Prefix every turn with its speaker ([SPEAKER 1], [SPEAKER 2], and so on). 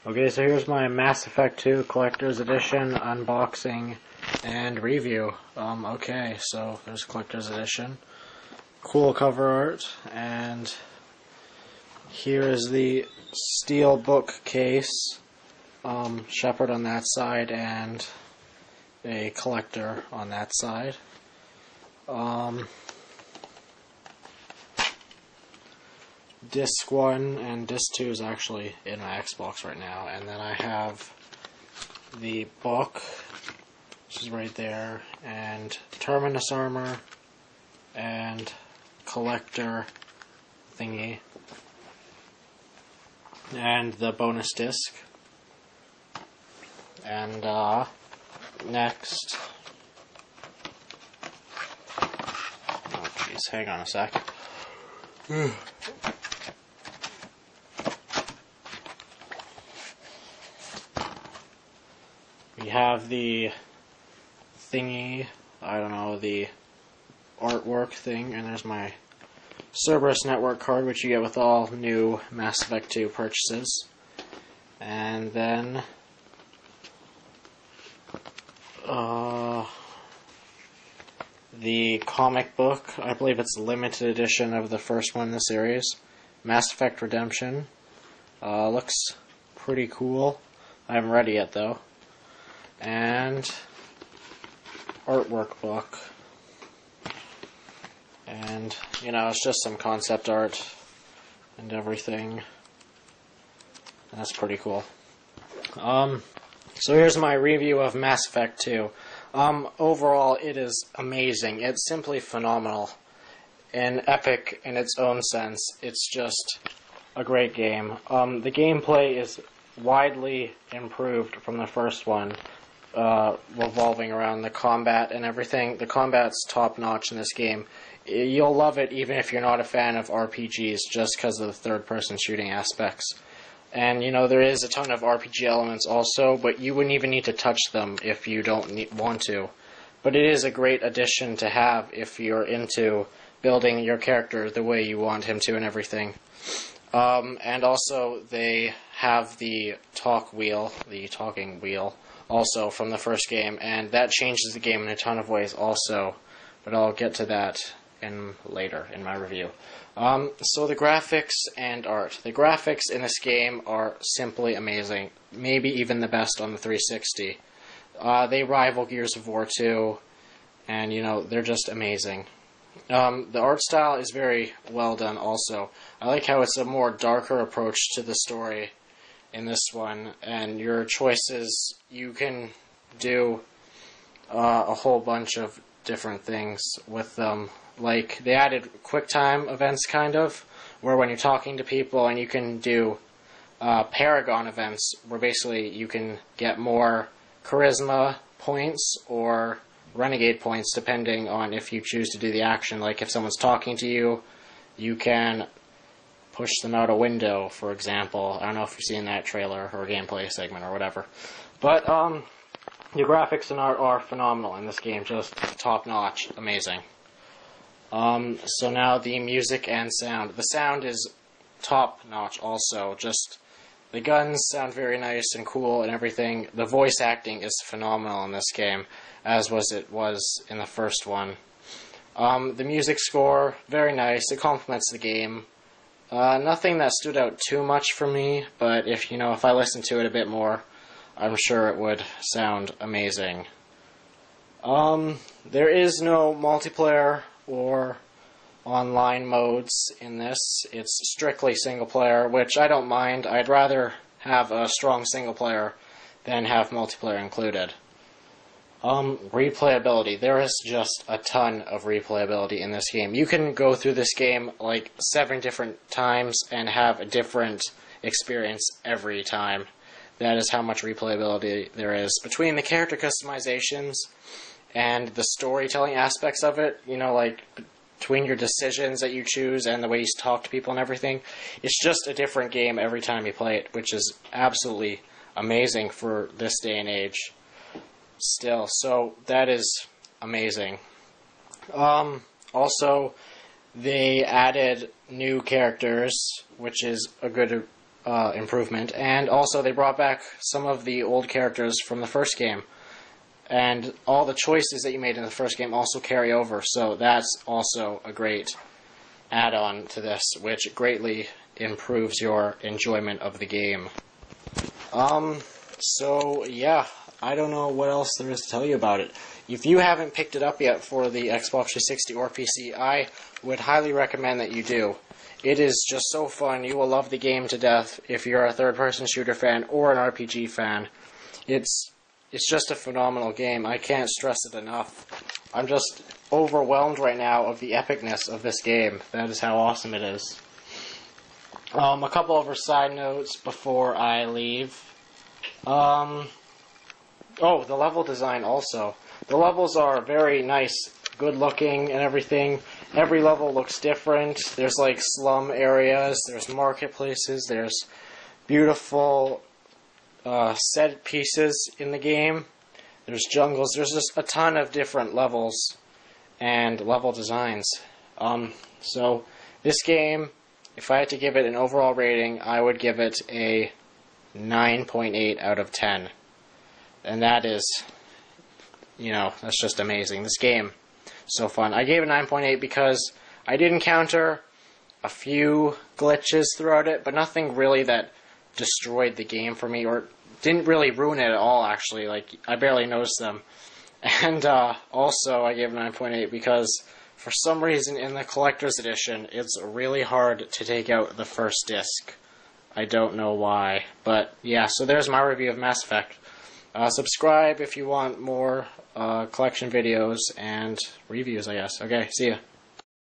[SPEAKER 1] Okay, so here's my Mass Effect 2 Collector's Edition unboxing and review. Okay, so there's Collector's Edition. Cool cover art, and here is the steel book case. Shepherd on that side, and a collector on that side. Disc 1 and Disc 2 is actually in my Xbox right now, and then I have the book, which is right there, and Terminus armor, and collector thingy, and the bonus disc. And next, oh jeez, hang on a sec. We have the thingy, I don't know, the artwork thing, and there's my Cerberus Network card, which you get with all new Mass Effect 2 purchases. And then the comic book, I believe it's a limited edition of the first one in the series, Mass Effect Redemption. Looks pretty cool. I haven't read it yet though. And artwork book. And, you know, it's just some concept art and everything. And that's pretty cool. So here's my review of Mass Effect 2. Overall, it is amazing. It's simply phenomenal and epic in its own sense. It's just a great game. The gameplay is widely improved from the first one, revolving around the combat and everything. The combat's top-notch in this game. You'll love it even if you're not a fan of RPGs, just because of the third-person shooting aspects. And, you know, there is a ton of RPG elements also, but you wouldn't even need to touch them if you don't want to. But it is a great addition to have if you're into building your character the way you want him to and everything. And also, they have the talking wheel, also from the first game, and that changes the game in a ton of ways also. But I'll get to that later in my review. So the graphics and art. The graphics in this game are simply amazing. Maybe even the best on the 360. They rival Gears of War 2, and, you know, they're just amazing. The art style is very well done also. I like how it's a more darker approach to the story in this one, and your choices, you can do a whole bunch of different things with them. Like, they added QuickTime events, kind of, where when you're talking to people, and you can do Paragon events, where basically you can get more Charisma points or Renegade points, depending on if you choose to do the action. Like, if someone's talking to you, you can push them out a window, for example. I don't know if you've seen that trailer or gameplay segment or whatever. But, the graphics and art are phenomenal in this game, just top-notch, amazing. So now the music and sound. The sound is top-notch also. Just, the guns sound very nice and cool and everything. The voice acting is phenomenal in this game, as it was in the first one. The music score, very nice. It complements the game. Nothing that stood out too much for me, but if I listened to it a bit more, I'm sure it would sound amazing. There is no multiplayer or online modes in this. It's strictly single player, which I don't mind. I'd rather have a strong single player than have multiplayer included. Replayability. There is just a ton of replayability in this game. You can go through this game like 7 different times and have a different experience every time. That is how much replayability there is. Between the character customizations and the storytelling aspects of it, like between your decisions that you choose and the way you talk to people and everything, it's just a different game every time you play it, which is absolutely amazing for this day and age still. So that is amazing. Also, they added new characters, which is a good improvement, and also they brought back some of the old characters from the first game. And all the choices that you made in the first game also carry over, so that's also a great add-on to this, which greatly improves your enjoyment of the game. So yeah, I don't know what else there is to tell you about it. If you haven't picked it up yet for the Xbox 360 or PC, I would highly recommend that you do. It is just so fun. You will love the game to death if you're a third-person shooter fan or an RPG fan. It's just a phenomenal game. I can't stress it enough. I'm just overwhelmed right now of the epicness of this game. That is how awesome it is. A couple other side notes before I leave. Oh, the level design also. The levels are very nice, good looking and everything. Every level looks different. There's like slum areas, there's marketplaces, there's beautiful set pieces in the game. There's jungles. There's just a ton of different levels and level designs. So this game, if I had to give it an overall rating, I would give it a 9.8 out of 10. And that is, that's just amazing. This game, so fun. I gave it 9.8 because I did encounter a few glitches throughout it, but nothing really that destroyed the game for me, or didn't really ruin it at all, actually. Like, I barely noticed them. And also, I gave it 9.8 because, for some reason, in the Collector's Edition, it's really hard to take out the first disc. I don't know why. But, yeah, so there's my review of Mass Effect. Subscribe if you want more collection videos and reviews, I guess. Okay, see ya.